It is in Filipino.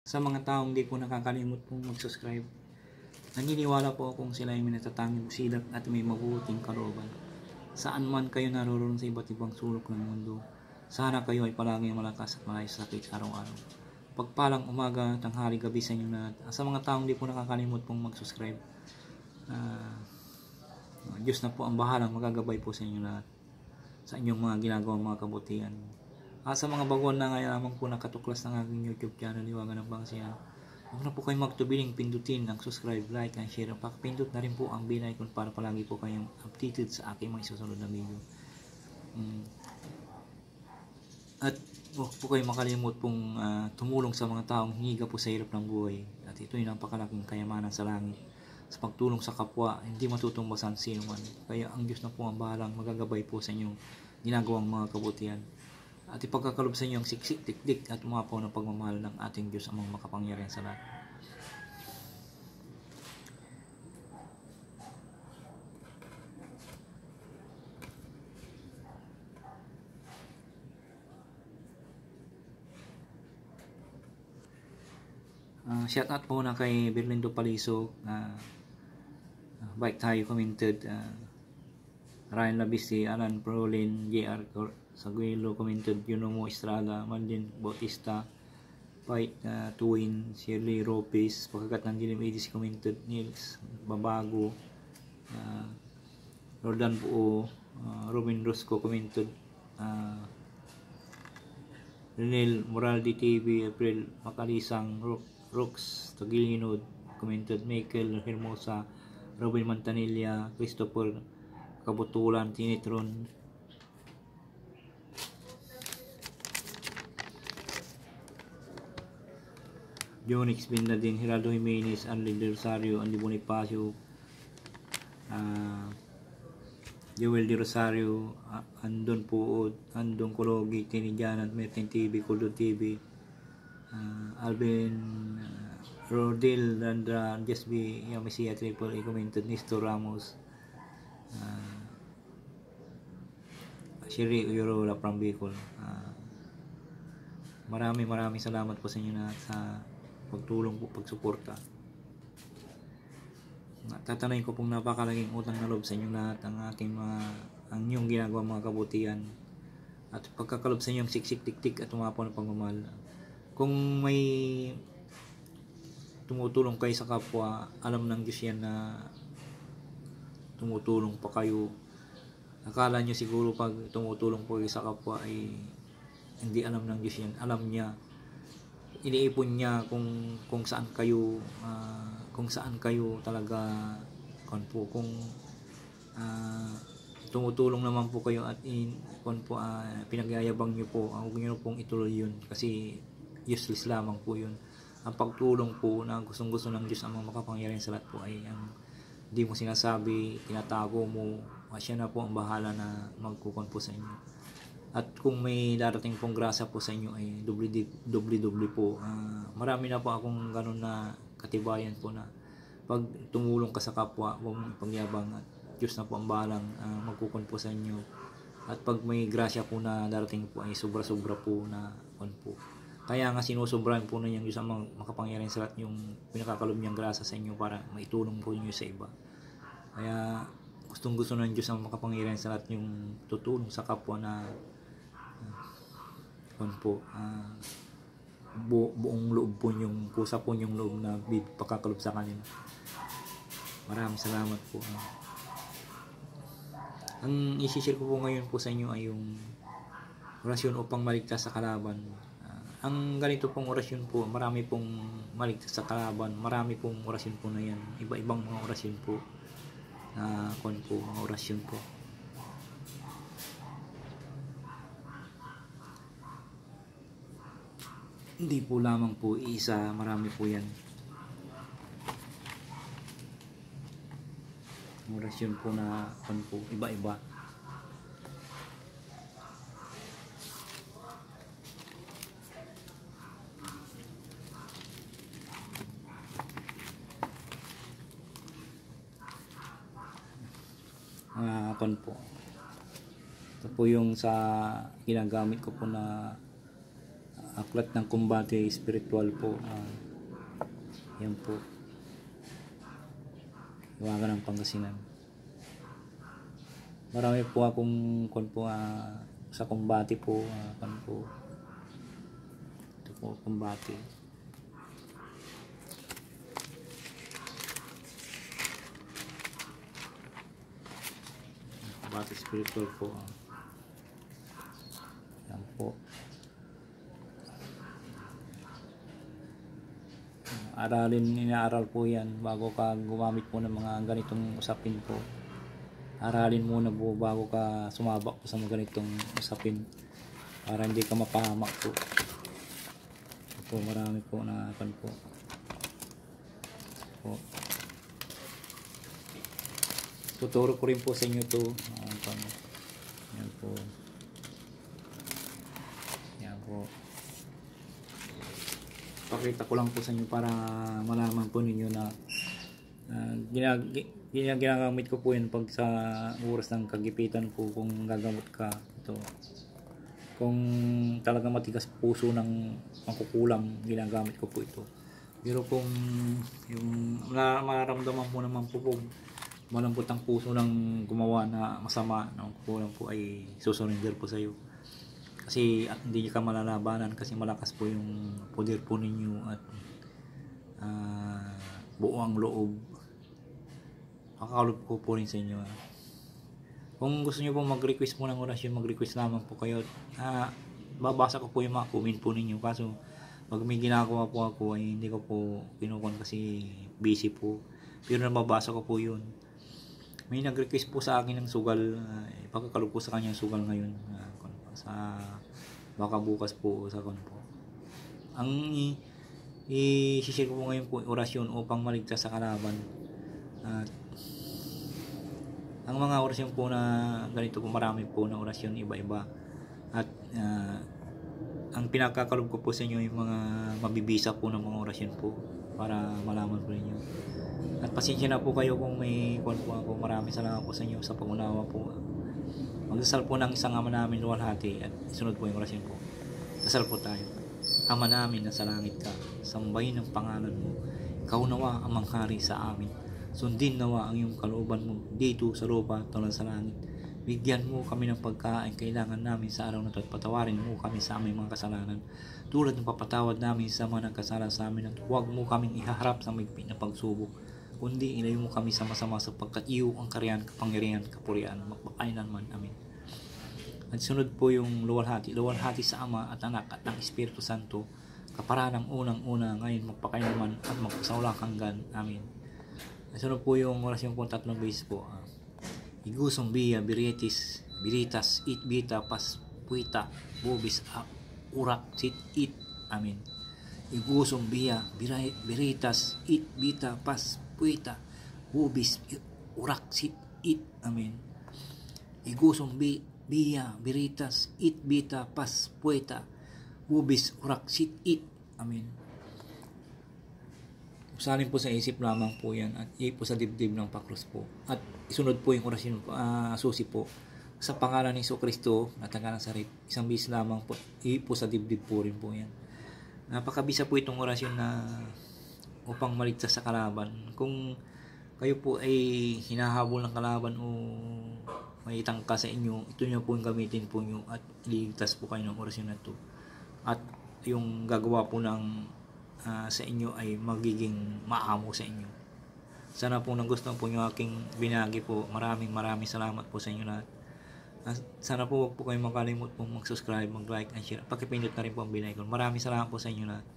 Sa mga taong di po nakakalimot pong mag-subscribe, naniniwala po akong sila ay may natatanging silap at may mabuting kalooban. Saan man kayo naroon sa iba't ibang sulok ng mundo, sana kayo ay palaging malakas at malayos sa sakit araw-araw. Pagpalang umaga, tanghali, gabi sa inyo lahat. Sa mga taong di po nakakalimot pong mag-subscribe, Diyos na po ang bahalang magagabay po sa inyo lahat sa inyong mga ginagawang mga kabutihan. Sa mga baguhan na ngayon lamang po nakatuklas ng aking YouTube channel, Liwagan ng Bangsihan, huwag na po kayong magtubiling pindutin ang subscribe, like, and share. Pakipindot na rin po ang bell icon para palagi po kayong updated sa aking mga isusunod na video. At huwag po kayong makalimot pong tumulong sa mga taong hiniga po sa hirap ng buhay. At ito yung napakalaking kayamanan sa langit. Sa pagtulong sa kapwa, hindi matutumbasan sino man. Kaya ang Diyos na po ang bahalang magagabay po sa inyong ginagawang mga kabutihan. At ipagkakalob sa inyo ang siksik, tikdik at umapaw ng pagmamahal ng ating Diyos amang makapangyarihan sa lahat. Shout out po na kay Berlindo Paliso, Bike Tayo commented, Ryan Labisi, Alan Prolin, JR Saguelo commented, Yunomo Estrada, Maldin Bautista, Fight Twin, Shirley Ropes, Pagkagat ng Dilim Edis commented, Nils Babago, Rodan Buo, Robin Rosco commented, Renel Moraldi TV, April Makalisang, Rooks Tagilinod commented, Michael Hermosa, Robin Mantanilla, Christopher Kabutulan, Tinitron, Jonix Bindading, Geraldo Jimenez, Andy De Rosario, Andy Bonifacio, Joel De Rosario, Andon Puod, Andon Kologi, Tinijanan, Mertin TV, Kuldo TV, Alvin Rodel, Landra, Jesby, Yamisia Triple A commented, Nestor Ramos, Shiri Uyorola from Bicol. Maraming salamat po sa inyo na sa pagtulong po, pagsuporta. Tatanayin ko pong napakalaking utang na loob sa inyo lahat ang inyong ginagawa mga kabutihan at pagkakalob sa inyong siksik tiktik at umapaw ng pagmamahal. Kung may tumutulong kayo sa kapwa, alam ng Diyos yan na tumutulong pa kayo. Akala nyo siguro pag tumutulong po kayo sa kapwa ay hindi alam ng Diyos yan. Alam niya, iniipon niya kung saan kayo talaga kung tumutulong naman po kayo at pinagyayabang niyo po, huwag niyo pong ituloy yun kasi useless lamang po yun. Ang pagtulong po na gustong-gusto ng Diyos ang makapangyarihan sa lahat po ay ang di mo sinasabi, tinatago mo, siya na po ang bahala na magkukon po sa inyo. At kung may darating pong grasya po sa inyo ay doble po. Marami na po akong ganun na katibayan po na pag tumulong ka sa kapwa, huwag mong ipagyabang at Diyos na po ang bahalang magkukon po sa inyo. At pag may grasya po na darating po ay sobra-sobra po na kon po. Kaya nga sinusobrahan po na niyang Diyos ang makapangyarihan sa lahat yung pinakakalob niyang grasya sa inyo para maitulong po niyo sa iba. Kaya gustong-gusto ng Diyos ang makapangyarihan sa lahat yung tutulong sa kapwa na buong loob po yung kusa po yung loob na pagkakalob sa kanila. Maraming salamat po. Ang isi-share ko po ngayon po sa inyo ay yung orasyon upang maligtas sa kalaban. Ang ganito pong orasyon po, marami pong maligtas sa kalaban, marami pong orasyon po na yan, iba-ibang mga orasyon po na mga orasyon po. Hindi po lamang po isa, marami po yan. Orasyon po na iba-iba. Po. Ito po yung sa ginagamit ko po na Aklat ng Kumbate Espiritual po. Yan po. Iwagan ng Pangasinan. Marami po akong sa kumbate po. Ito po, kumbate. Kumbate Spiritual po. Yan po. Inaaral po yan bago ka gumamit po ng mga ganitong usapin po. Aralin muna po bago ka sumabak po sa mga ganitong usapin para hindi ka mapahamak po. Ito, marami po na po. Tuturo ko rin po sa inyo to. Yan po. Yan po. Pakita ko lang po sa inyo para malaman po ninyo na ginagamit ko po yun pag sa oras ng kagipitan po kung gagamot ka. Ito. Kung talagang matigas puso ng mangkukulam, ginagamit ko po ito. Pero kung yung mararamdaman po naman po malambot ang puso ng gumawa na masama ng kukulam po ay susurinder po sa iyo. Kasi hindi ka malalabanan kasi malakas po yung poder po ninyo at buo ang loob. Makakalob ko po rin sa inyo. Kung gusto nyo po mag-request po ng orasyon, mag-request lamang po kayo. Babasa ko po yung mga comment po ninyo. Kaso pag may ginagawa po ako ay hindi ko po pinukon kasi busy po. Pero nababasa ko po yun. May nag-request po sa akin ng sugal. Ipagkakalob po sa kanya yung sugal ngayon. Baka bukas po sa kon po. Ang i-share ko ngayon po orasyon upang maligtas sa kalaban. Ang mga orasyon po na ganito po, marami po na orasyon iba-iba. At ang pinakakalob ko po sa inyo yung mga mabibisa po ng mga orasyon po para malaman po ninyo. At pasensya na po kayo kung may kon po ako. Maraming salamat po sa inyo sa pag-unawa po. Magdasal po ng isang Ama namin luwalhati at isunod po yung orasyon po. Dasal po tayo. Ama namin na sa langit ka, sambahin ang pangalan mo. Ikaw nawa ang manghari sa amin. Sundin nawa ang iyong kalooban mo dito sa lupa tulad sa langit. Bigyan mo kami ng pagkain kailangan namin sa araw na ito at patawarin mo kami sa aming mga kasalanan. Tulad ng papatawad namin sa mga nagkasala sa amin at huwag mo kaming ihaharap sa mahigpit na pagsubok. Kundi ilayo mo kami sa masama sapagkat iyo ang kariyan, kapangyarihan, kapurian, magpakailanman. Amen. At sunod po yung luwalhati sa Ama at Anak at ng Espiritu Santo, kaparanang unang-una, ngayon magpakailanman at magpasawalang hanggan. Amen. At sunod po yung orasyon po 3 beses po. Igusong biya, biritis, biritas, it, bita, pas, puita, bubis, urak, sit, it. Amen. Igusong biya, biritas, it, bita, pas, puita, bubis, urak, sit, it. Amen. Igusong biya, biritas, it, bita, pas, puita, bubis, urak, sit, it. Amen. Salin po sa isip lamang po yan at ipo sa dibdib ng pakros po. At isunod po yung orasyon po, susi po. Sa pangalan ni Kristo at ang Nazaret, isang bis lamang po, ipo sa dibdib po rin po yan. Napakabisa po itong orasyon na upang maligtas sa kalaban. Kung kayo po ay hinahabol ng kalaban o may tangka sa inyo, ito nyo po yung gamitin po nyo at iligtas po kayo ng orasyon na ito. At yung gagawa po ng sa inyo ay magiging maamo sa inyo. Sana po nagustuhan po yung aking binagi po. Maraming salamat po sa inyo lahat. Sana po huwag po kayong makalimut po mag-subscribe, mag-like and share. Pakipindot na rin po ang bell icon. Maraming salamat po sa inyo lahat.